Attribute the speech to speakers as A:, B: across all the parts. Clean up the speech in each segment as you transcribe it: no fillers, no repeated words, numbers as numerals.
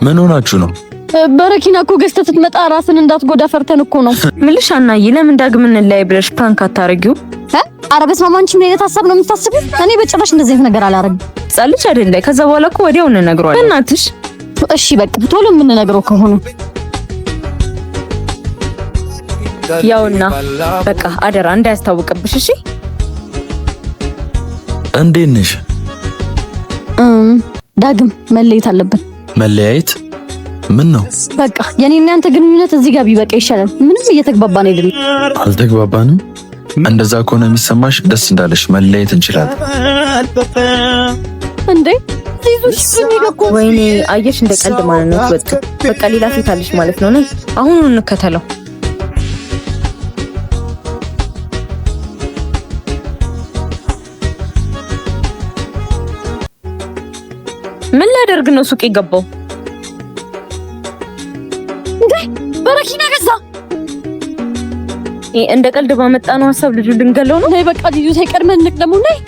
A: ምን ሆናችሁ ነው?
B: በረኪና እኮ ገዝተህ ስትመጣ ራስን እንዳትጎዳ ፈርተን እኮ ነው።
C: ምልሽ አናዬ ለምን ዳግም እንላይ ብለሽ ፕራንክ አታረጊው?
B: ኧረ በስመ አብ፣ አንቺ ምን አይነት ሐሳብ ነው የምታስቢው? እኔ በጭራሽ እንደዚህ አይነት ነገር አላረግም።
C: ጻልሽ አይደለ? ከዛ በኋላ እኮ ወዲያው እንነግረዋለን። እናትሽ
B: እሺ በቃ ቶሎ የምንነግረው ከሆነ
C: ያውና በቃ አደራ እንዳያስታውቅብሽ። እሺ
A: እንዴት ነሽ?
B: ዳግም መለየት አለብን።
A: መለያየት? ምን ነው?
B: በቃ የኔና ያንተ ግንኙነት እዚህ ጋር ቢበቃ ይሻላል። ምንም እየተግባባን አይደለም።
A: አልተግባባንም? እንደዛ ከሆነ የሚሰማሽ ደስ እንዳለሽ መለያየት እንችላለን።
B: እንዴ ዚዙሽ የሚገቁ
C: ወይኔ አየሽ፣ እንደ ቀልድ ማለት ነው። በቃ ሌላ ፊት አለሽ ማለት ነው። ነይ አሁን እንከተለው። ምን ላደርግ ነው ሱቅ የገባው?
B: እንዴ በረኪና ገዛ።
C: እንደ ቀልድ ባመጣ ነው ሐሳብ ልጁ ልንገለው ነው።
B: ነይ በቃ ልጁ ሳይቀድመን እንቅደሙ። ነይ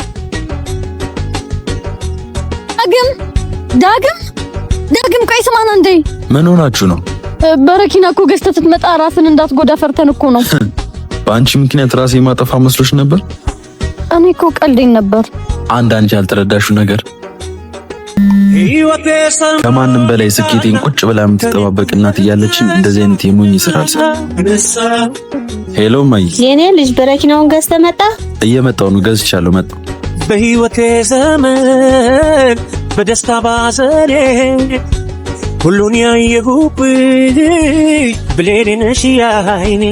B: ዳግም ቆይ ስማና። እንዴ
A: ምን ሆናችሁ ነው?
B: በረኪና እኮ ገዝተህ ስትመጣ ራስን እንዳትጎዳ ፈርተን እኮ ነው።
A: በአንቺ ምክንያት ራሴ ማጠፋ መስሎሽ ነበር?
B: እኔ እኮ ቀልዴን ነበር።
A: አንቺ ያልተረዳሽው ነገር ከማንም በላይ ስኬቴን ቁጭ ብላ የምትጠባበቅ እናት እያለችኝ እንደዚህ አይነት የሞኝ ስራ አልሰራም። ሄሎ ማይ፣
B: የኔ ልጅ በረኪናውን ገዝተህ መጣ?
A: እየመጣሁ ነው። ገዝቻለሁ፣ መጣሁ።
D: በህይወቴ ዘመን በደስታ ባዘኔ ሁሉን ያየሁብሽ ብሌኔ ነሽ ያይኔ